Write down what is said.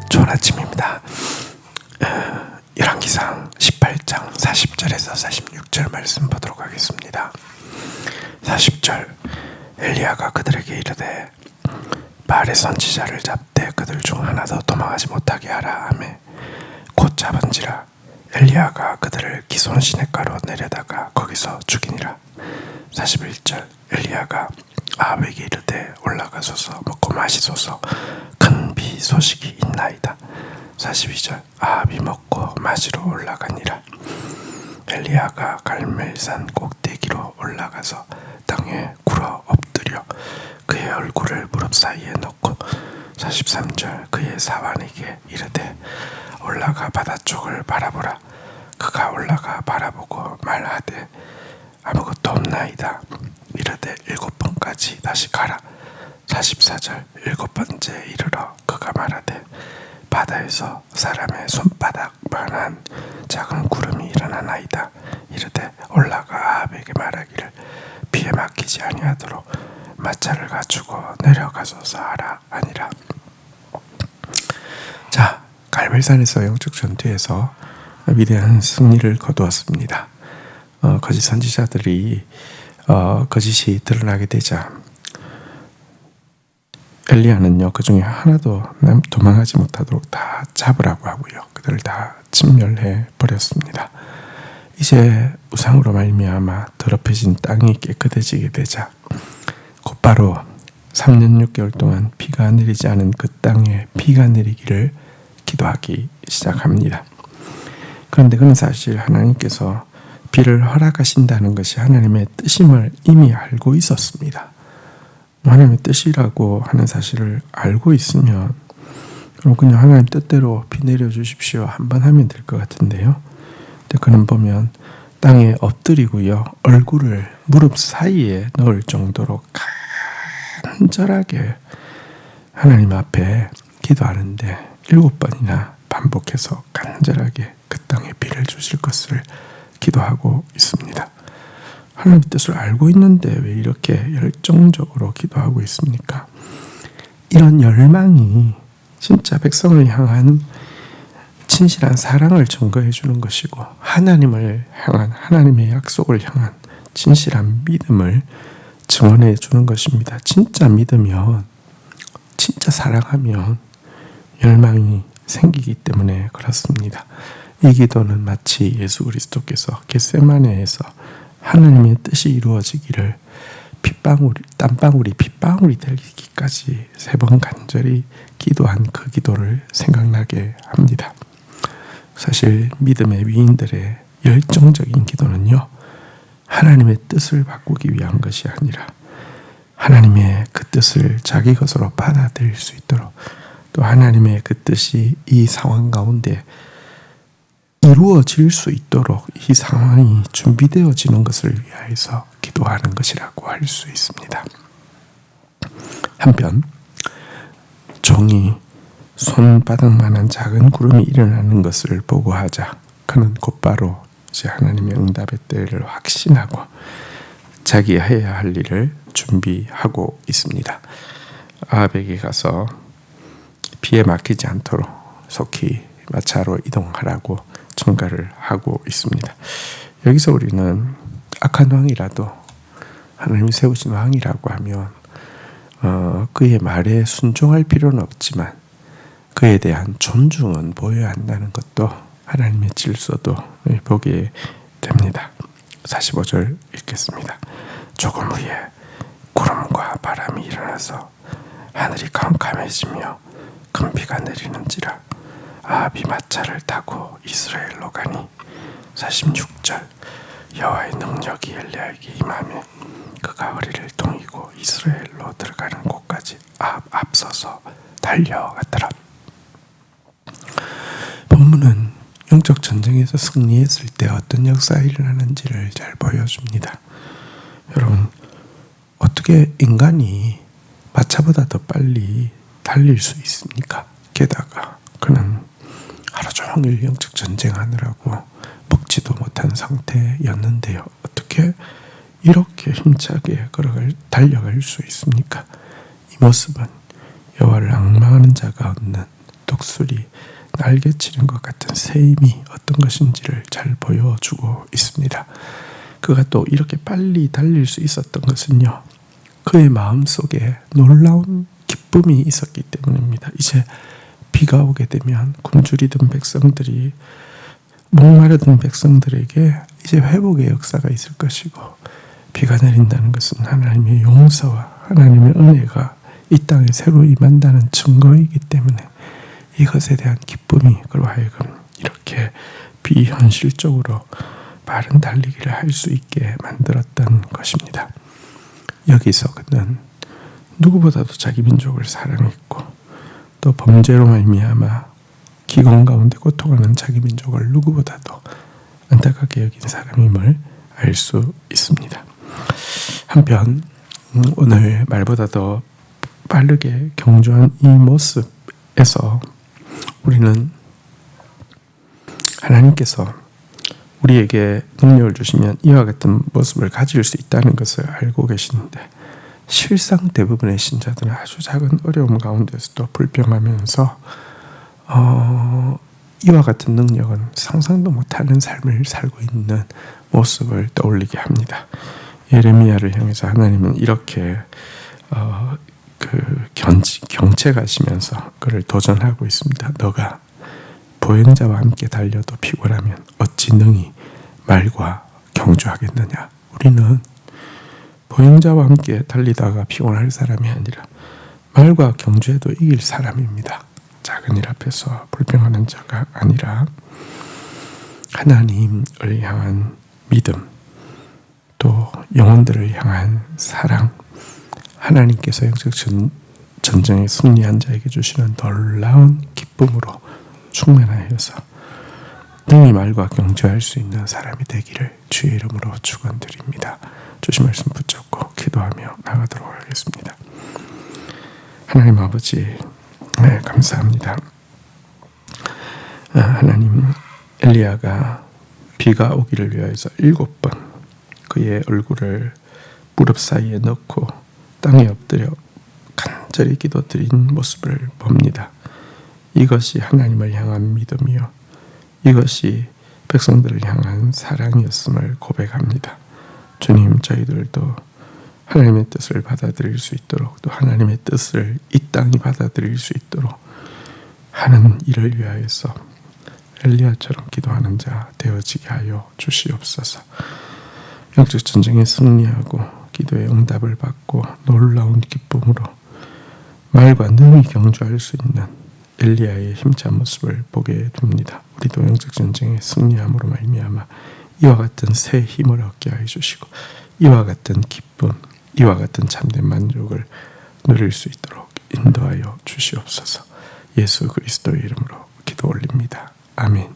좋은 아침입니다. 열왕기상 18장 40절에서 46절 말씀 보도록 하겠습니다. 40절 엘리야가 그들에게 이르되 바알의 선지자를 잡되 그들 중 하나도 도망하지 못하게 하라 하매 곧 잡은지라 엘리야가 그들을 기손 시냇가로 내려다가 거기서 죽이니라. 41절 엘리야가 아합에게 이르되 올라가소서 먹고 마시소서 큰 비 소식이 있나이다. 42절 아합이 먹고 마시러 올라가니라. 엘리야가 갈멜산 꼭대기로 올라가서 땅에 굴어 엎드려 그의 얼굴을 무릎 사이에 넣고 43절 그의 사환에게 이르되 올라가 바다 쪽을 바라보라. 그가 올라가 바라보고 말하되 아무것도 없나이다. 이르되 7번까지 다시 가라. 44절 7번째 이르러 그가 말하되 바다에서 사람의 손바닥만한 작은 구름이 일어나나이다. 이르되 올라가 아합에게 말하기를 비에 맡기지 아니하도록 마차를 갖추고 내려가소서 하라 아니라. 자, 갈멜산에서 영적 전투에서 위대한 승리를 거두었습니다. 거짓 선지자들이 거짓이 드러나게 되자 엘리야는요 그 중에 하나도 도망하지 못하도록 다 잡으라고 하고요 그들을 다 진멸해 버렸습니다. 이제 우상으로 말미암아 더럽혀진 땅이 깨끗해지게 되자 곧바로 3년 6개월 동안 비가 내리지 않은 그 땅에 비가 내리기를 기도하기 시작합니다. 그런데 그는 사실 하나님께서 비를 허락하신다는 것이 하나님의 뜻임을 이미 알고 있었습니다. 하나님의 뜻이라고 하는 사실을 알고 있으면 그럼 그냥 하나님 뜻대로 비 내려주십시오 한번 하면 될 것 같은데요. 근데 그는 보면 땅에 엎드리고요 얼굴을 무릎 사이에 넣을 정도로 간절하게 하나님 앞에 기도하는데 7번이나 반복해서 간절하게 그 땅에 비를 주실 것을 기도하고 있습니다. 하나님의 뜻을 알고 있는데 왜 이렇게 열정적으로 기도하고 있습니까? 이런 열망이 진짜 백성을 향한 진실한 사랑을 증거해 주는 것이고 하나님을 향한 하나님의 약속을 향한 진실한 믿음을 증언해 주는 것입니다. 진짜 믿으면 진짜 사랑하면 열망이 생기기 때문에 그렇습니다. 이 기도는 마치 예수 그리스도께서 겟세마네에서 하나님의 뜻이 이루어지기를 땀방울이 빗방울이 되기까지 3번 간절히 기도한 그 기도를 생각나게 합니다. 사실 믿음의 위인들의 열정적인 기도는요 하나님의 뜻을 바꾸기 위한 것이 아니라 하나님의 그 뜻을 자기 것으로 받아들일 수 있도록 또 하나님의 그 뜻이 이 상황 가운데 이루어질 수 있도록 이 상황이 준비되어지는 것을 위하여서 기도하는 것이라고 할 수 있습니다. 한편 종이 손바닥만한 작은 구름이 일어나는 것을 보고하자 그는 곧바로 이제 하나님의 응답의 때를 확신하고 자기가 해야 할 일을 준비하고 있습니다. 아합에게 가서 비에 막히지 않도록 속히 마차로 이동하라고 전가를 하고 있습니다. 여기서 우리는 악한 왕이라도 하나님이 세우신 왕이라고 하면 그의 말에 순종할 필요는 없지만 그에 대한 존중은 보여야 한다는 것도 하나님의 질서도 보게 됩니다. 45절 읽겠습니다. 조금 후에 구름과 바람이 일어나서 하늘이 캄캄해지며 큰 비가 내리는지라 아합이 마차를 타고 이스라엘로 가니 46절 여호와의 능력이 엘리야에게 임하며 그가 허리를 동이고 이스라엘로 들어가는 곳까지 앞서서 달려갔더라. 본문은 영적 전쟁에서 승리했을 때 어떤 역사가 일어나는지를 잘 보여줍니다. 여러분 어떻게 인간이 마차보다 더 빨리 달릴 수 있습니까? 게다가 그는 하루 종일 영적 전쟁하느라고 먹지도 못한 상태였는데요. 어떻게 이렇게 힘차게 달려갈 수 있습니까? 이 모습은 여호와를 앙망하는 자가 얻는 또 독수리, 날개치는 것 같은 새 힘이 어떤 것인지를 잘 보여주고 있습니다. 그가 또 이렇게 빨리 달릴 수 있었던 것은요, 그의 마음속에 놀라운 기쁨이 있었기 때문입니다. 이제 비가 오게 되면 굶주리던 백성들이, 목마르던 백성들에게 이제 회복의 역사가 있을 것이고, 비가 내린다는 것은 하나님의 용서와 하나님의 은혜가 이 땅에 새로 임한다는 증거이기 때문에 이것에 대한 기쁨이 그로 하여금 이렇게 비현실적으로 빠른 달리기를 할 수 있게 만들었던 것입니다. 여기서 그는 누구보다도 자기 민족을 사랑했고, 또 범죄로 말미암아 기근 가운데 고통하는 자기 민족을 누구보다도 안타깝게 여긴 사람임을 알 수 있습니다. 한편 오늘 말보다 더 빠르게 경주한 이 모습에서 우리는 하나님께서 우리에게 능력을 주시면 이와 같은 모습을 가질 수 있다는 것을 알고 계시는데, 실상 대부분의 신자들은 아주 작은 어려움 가운데서도 불평하면서 이와 같은 능력은 상상도 못하는 삶을 살고 있는 모습을 떠올리게 합니다. 예레미야를 향해서 하나님은 이렇게 경책하시면서 그를 도전하고 있습니다. 너가 보행자와 함께 달려도 피곤하면 어찌 능히 말과 경주하겠느냐. 우리는 보행자와 함께 달리다가 피곤할 사람이 아니라 말과 경주해도 이길 사람입니다. 작은 일 앞에서 불평하는 자가 아니라 하나님을 향한 믿음, 또 영혼들을 향한 사랑, 하나님께서 영적 전쟁에 승리한 자에게 주시는 놀라운 기쁨으로 충만하여서 능히 말과 경주할 수 있는 사람이 되기를 주의 이름으로 축원드립니다. 주신 말씀 붙잡고 기도하며 나가도록 하겠습니다. 하나님 아버지, 감사합니다. 하나님, 엘리야가 비가 오기를 위하여서 7번 그의 얼굴을 무릎 사이에 넣고 땅에 엎드려 간절히 기도드린 모습을 봅니다. 이것이 하나님을 향한 믿음이요, 이것이 백성들을 향한 사랑이었음을 고백합니다. 주님, 저희들도 하나님의 뜻을 받아들일 수 있도록, 또 하나님의 뜻을 이 땅이 받아들일 수 있도록 하는 일을 위하여서 엘리야처럼 기도하는 자 되어지게 하여 주시옵소서. 영적 전쟁에 승리하고 기도의 응답을 받고 놀라운 기쁨으로 말과 능히 경주할 수 있는 엘리야의 힘찬 모습을 보게 됩니다. 우리도 영적 전쟁에 승리함으로 말미암아 이와 같은 새 힘을 얻게 하여 주시고, 이와 같은 기쁨, 이와 같은 참된 만족을 누릴 수 있도록 인도하여 주시옵소서. 예수 그리스도의 이름으로 기도 올립니다. 아멘.